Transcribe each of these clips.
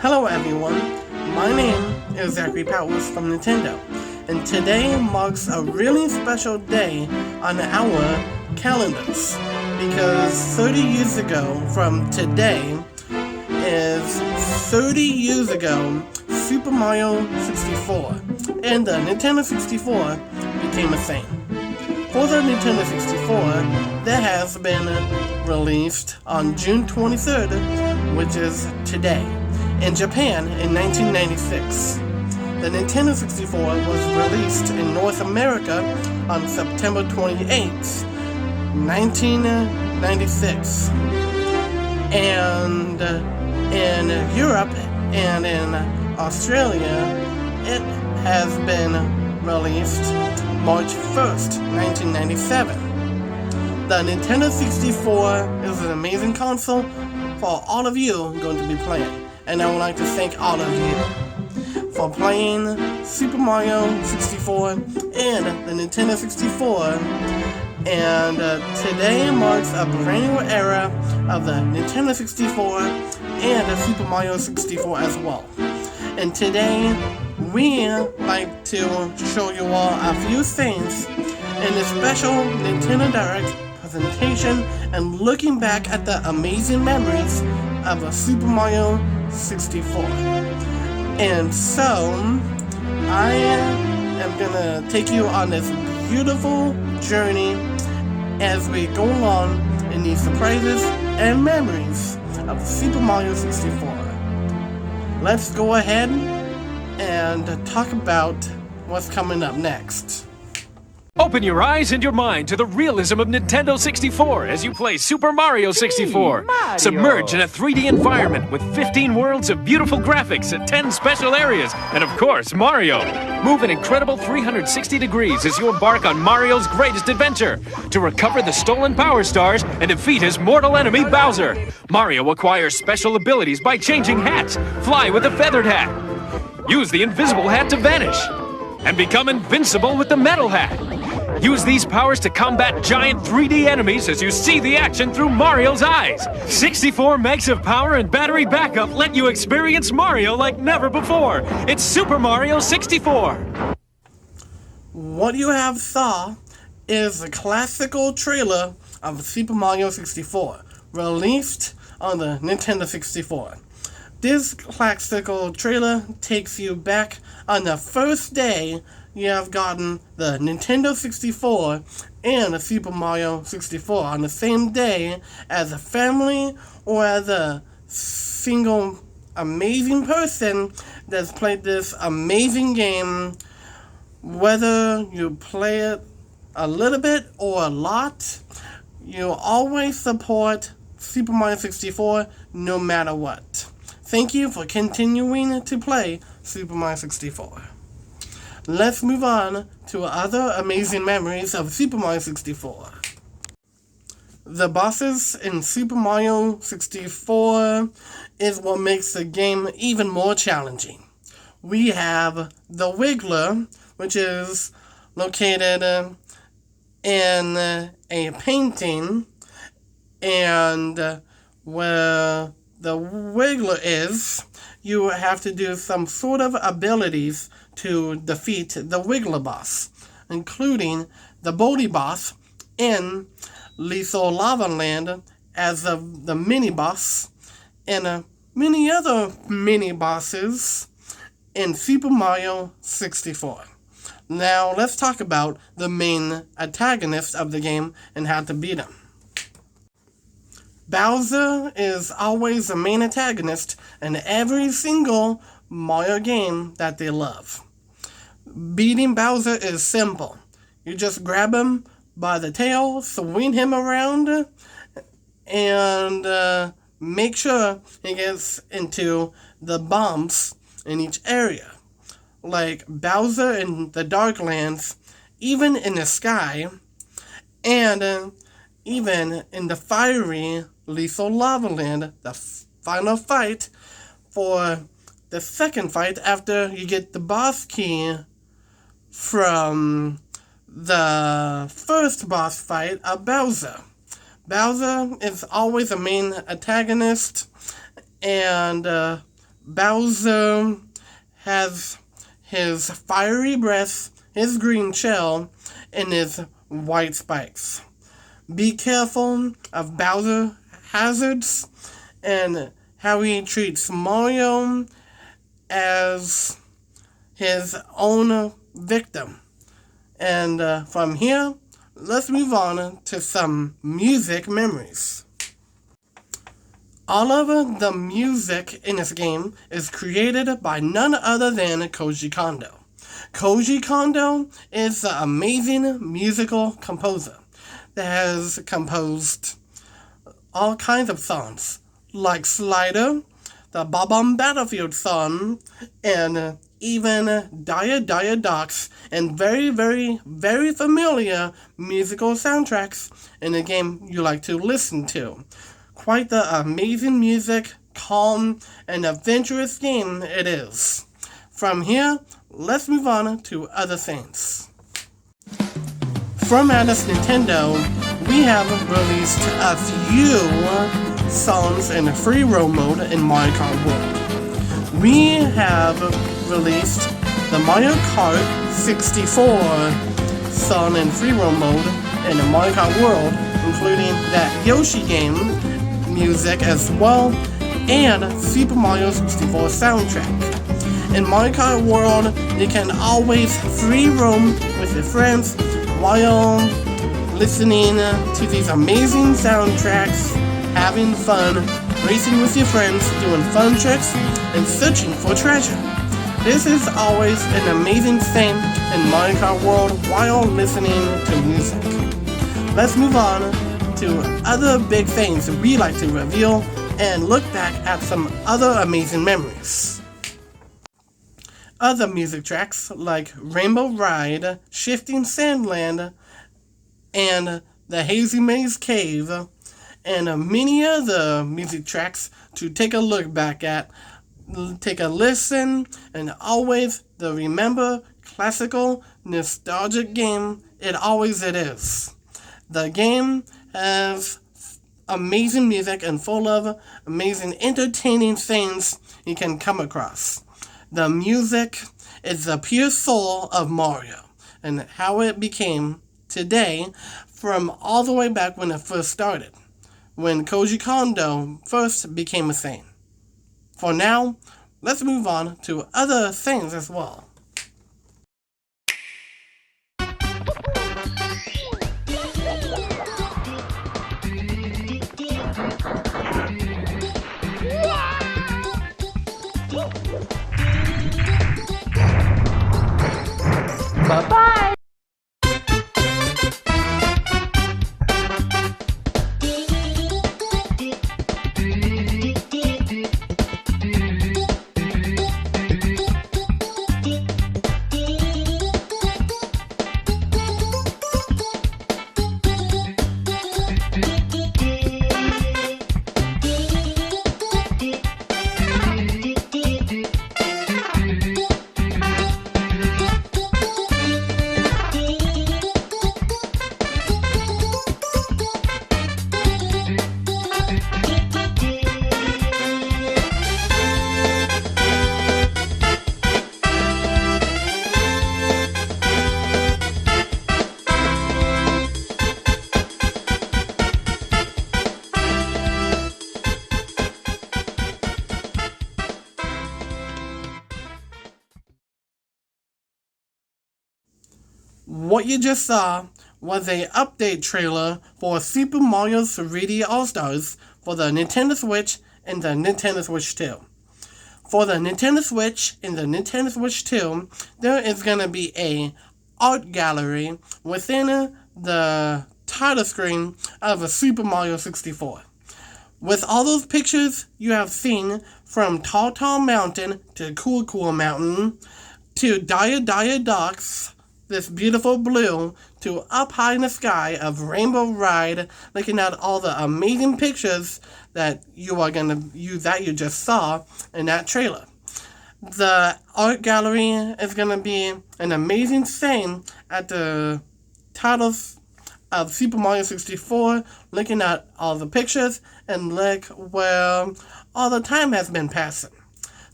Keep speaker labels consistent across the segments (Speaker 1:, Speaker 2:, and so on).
Speaker 1: Hello everyone, my name is Zachary Powers from Nintendo, and today marks a really special day on our calendars, because 30 years ago from today is 30 years ago Super Mario 64 and the Nintendo 64 became a thing. For the Nintendo 64, that has been released on June 23rd, which is today, in Japan in 1996. The Nintendo 64 was released in North America on September 28th, 1996. And in Europe and in Australia, it has been released March 1st, 1997. The Nintendo 64 is an amazing console for all of you going to be playing, and I would like to thank all of you for playing Super Mario 64 and the Nintendo 64, and today marks a brand new era of the Nintendo 64 and the Super Mario 64 as well. And today, we like to show you all a few things in this special Nintendo Direct presentation and looking back at the amazing memories of Super Mario 64. And so, I am gonna take you on this beautiful journey as we go along in these surprises and memories of Super Mario 64. Let's go ahead and talk about what's coming up next.
Speaker 2: Open your eyes and your mind to the realism of Nintendo 64 as you play Super Mario 64.
Speaker 3: Mario.
Speaker 2: Submerge in a 3D environment with 15 worlds of beautiful graphics and 10 special areas, and of course, Mario. Move an incredible 360 degrees as you embark on Mario's greatest adventure to recover the stolen Power Stars and defeat his mortal enemy, Bowser. Mario acquires special abilities by changing hats. Fly with a feathered hat. Use the invisible hat to vanish. And become invincible with the metal hat. Use these powers to combat giant 3D enemies as you see the action through Mario's eyes. 64 megs of power and battery backup let you experience Mario like never before. It's Super Mario 64.
Speaker 1: What you have saw is the classical trailer of Super Mario 64, released on the Nintendo 64. This classical trailer takes you back on the first day you have gotten the Nintendo 64 and the Super Mario 64 on the same day as a family or as a single amazing person that's played this amazing game, whether you play it a little bit or a lot. You always support Super Mario 64 no matter what. Thank you for continuing to play Super Mario 64. Let's move on to other amazing memories of Super Mario 64. The bosses in Super Mario 64 is what makes the game even more challenging. We have the Wiggler, which is located in a painting, and where the Wiggler is, you have to do some sort of abilities to defeat the Wiggler boss, including the Bodhi boss in Lethal Lava Land as the mini-boss, and many other mini-bosses in Super Mario 64. Now, let's talk about the main antagonist of the game and how to beat him. Bowser is always the main antagonist in every single Mario game that they love. Beating Bowser is simple. You just grab him by the tail, swing him around, and make sure he gets into the bombs in each area. Like Bowser in the Darklands, even in the sky, and even in the fiery Lethal Lava Land, the final fight for the second fight after you get the boss key from the first boss fight of Bowser. Bowser is always a main antagonist, and Bowser has his fiery breath, his green shell, and his white spikes. Be careful of Bowser hazards and how he treats Mario as his own victim. And from here, let's move on to some music memories. All of the music in this game is created by none other than Koji Kondo. Koji Kondo is an amazing musical composer that has composed all kinds of songs, like Slider, the Bob-omb Battlefield song, and even Dia Dia Docs, and very, very, very familiar musical soundtracks in the game you like to listen to. Quite the amazing music, calm, and adventurous game it is. From here, let's move on to other things. From Atlas Nintendo, we have released a few songs in free roam mode in Mario Kart World. We have released the Mario Kart 64 song in free roam mode in the Mario Kart World, including that Yoshi game music as well, and Super Mario 64 soundtrack. In Mario Kart World, you can always free roam with your friends while listening to these amazing soundtracks, having fun, racing with your friends, doing fun tricks, and searching for treasure. This is always an amazing thing in Mario Kart World while listening to music. Let's move on to other big things we like to reveal and look back at some other amazing memories. Other music tracks like Rainbow Ride, Shifting Sandland, and The Hazy Maze Cave, and many other music tracks to take a look back at, take a listen, and always the remember classical nostalgic game it is. The game has amazing music and full of amazing entertaining things you can come across. The music is the pure soul of Mario and how it became today from all the way back when it first started, when Koji Kondo first became a thing. For now, let's move on to other things as well.
Speaker 3: Bye-bye.
Speaker 1: What you just saw was a update trailer for Super Mario 3D All-Stars for the Nintendo Switch and the Nintendo Switch 2. For the Nintendo Switch and the Nintendo Switch 2, there is going to be a art gallery within the title screen of a Super Mario 64. With all those pictures you have seen, from Tall Tall Mountain to Cool Cool Mountain to Dia Dia Docks, this beautiful blue, to up high in the sky of Rainbow Ride, looking at all the amazing pictures that you just saw in that trailer. The art gallery is going to be an amazing thing at the titles of Super Mario 64, looking at all the pictures and look where all the time has been passing.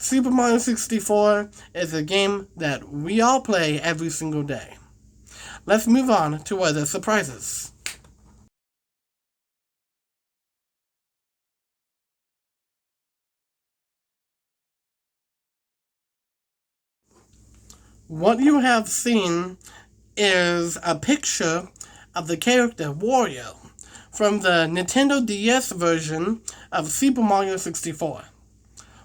Speaker 1: Super Mario 64 is a game that we all play every single day. Let's move on to other surprises. What you have seen is a picture of the character Wario from the Nintendo DS version of Super Mario 64.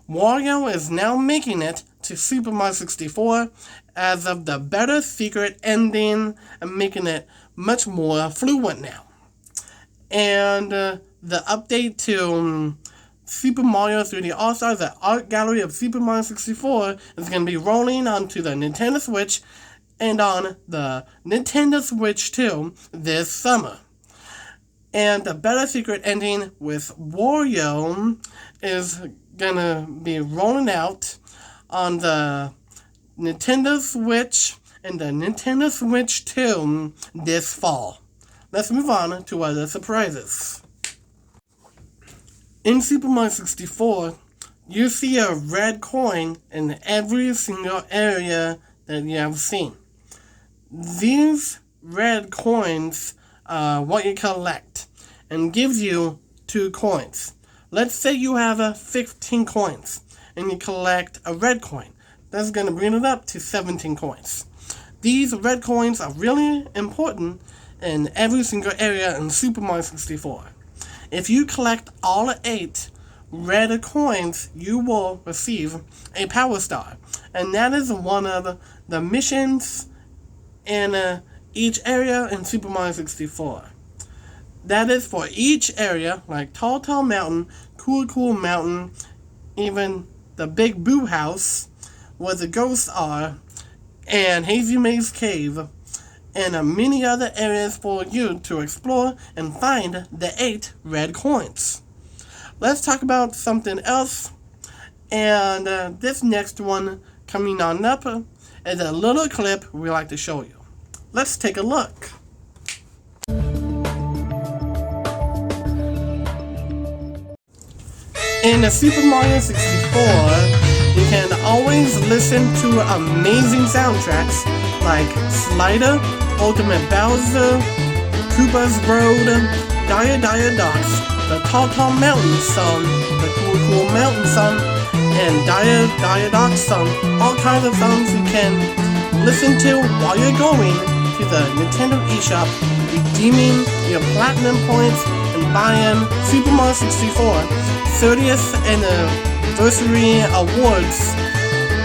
Speaker 1: Wario is now making it to Super Mario 64 as of the better secret ending and making it much more fluent now. And the update to Super Mario 3D All-Stars, the art gallery of Super Mario 64, is going to be rolling onto the Nintendo Switch and on the Nintendo Switch 2 this summer. And the better secret ending with Wario is gonna be rolling out on the Nintendo Switch and the Nintendo Switch 2 this fall. Let's move on to other surprises. In Super Mario 64, you see a red coin in every single area that you have seen. These red coins are what you collect and gives you 2 coins. Let's say you have 15 coins and you collect a red coin. That's going to bring it up to 17 coins. These red coins are really important in every single area in Super Mario 64. If you collect all 8 red coins, you will receive a Power Star. And that is one of the missions in each area in Super Mario 64. That is for each area, like Tall Tall Mountain, Cool Mountain, even the Big Boo House, where the ghosts are, and Hazy Maze Cave, and many other areas for you to explore and find the 8 red coins. Let's talk about something else, and this next one coming on up is a little clip we like to show you. Let's take a look. In the Super Mario 64, you can always listen to amazing soundtracks like Slider, Ultimate Bowser, Koopa's Road, Dire Docks, the Tall Tall Mountain song, the Cool Mountain song, and Dire Docks song. All kinds of songs you can listen to while you're going to the Nintendo eShop, redeeming your platinum points and buying Super Mario 64 30th anniversary awards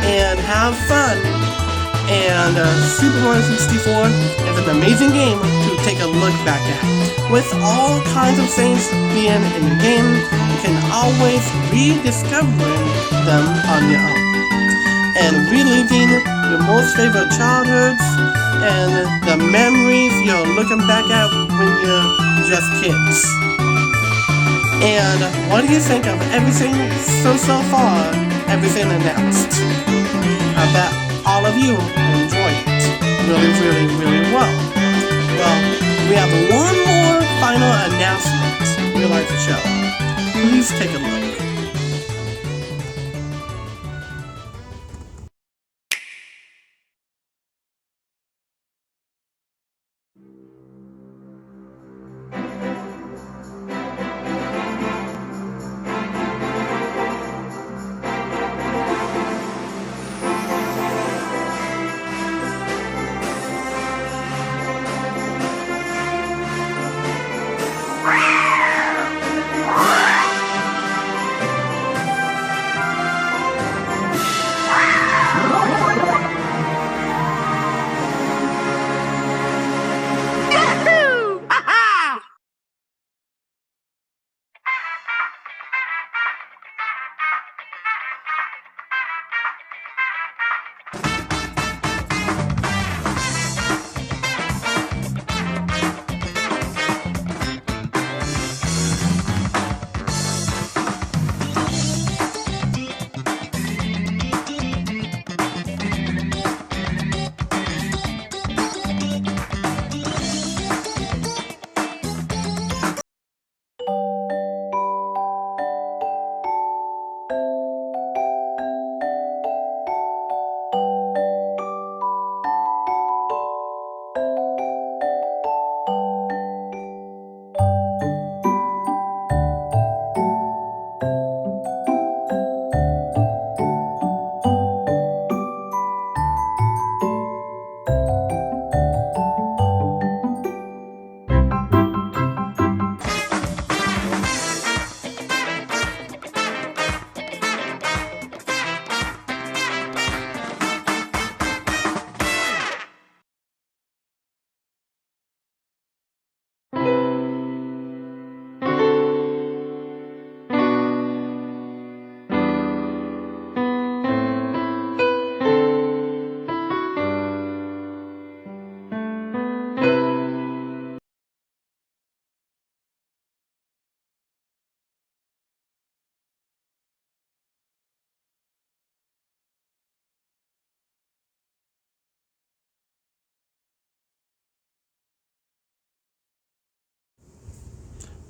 Speaker 1: and have fun. And Super Mario 64 is an amazing game to take a look back at. With all kinds of things being in the game, you can always rediscover them on your own and reliving your most favorite childhoods and the memories you're looking back at when you're just kids. And what do you think of everything so far, everything announced? I bet all of you enjoy it really well. Well, we have one more final announcement we'd like to show. Please take a look.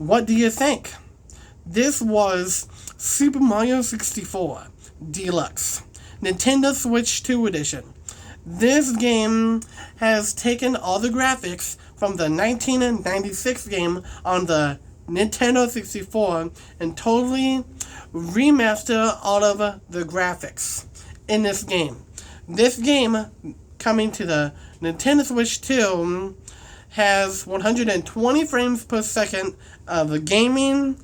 Speaker 1: What do you think? This was Super Mario 64 Deluxe, Nintendo Switch 2 Edition. This game has taken all the graphics from the 1996 game on the Nintendo 64 and totally remastered all of the graphics in this game. This game, coming to the Nintendo Switch 2, has 120 frames per second of gaming,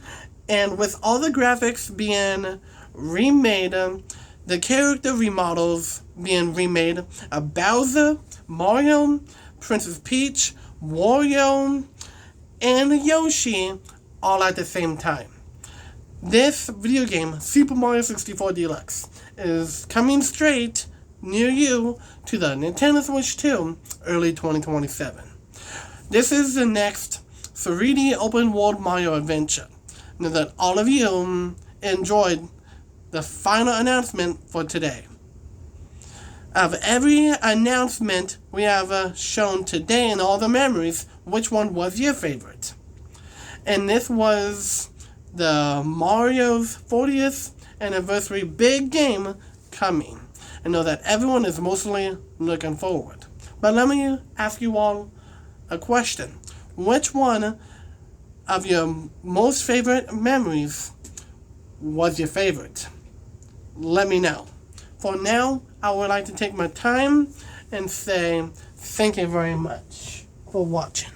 Speaker 1: and with all the graphics being remade, the character remodels being remade, Bowser, Mario, Princess Peach, Wario, and Yoshi all at the same time. This video game, Super Mario 64 Deluxe, is coming straight near you to the Nintendo Switch 2 early 2027. This is the next 3D open world Mario adventure. Now that all of you enjoyed the final announcement for today. Of every announcement we have shown today and all the memories, which one was your favorite? And this was the Mario's 40th anniversary big game coming. I know that everyone is mostly looking forward. But let me ask you all a question. Which one of your most favorite memories was your favorite? Let me know. For now, I would like to take my time and say thank you very much for watching.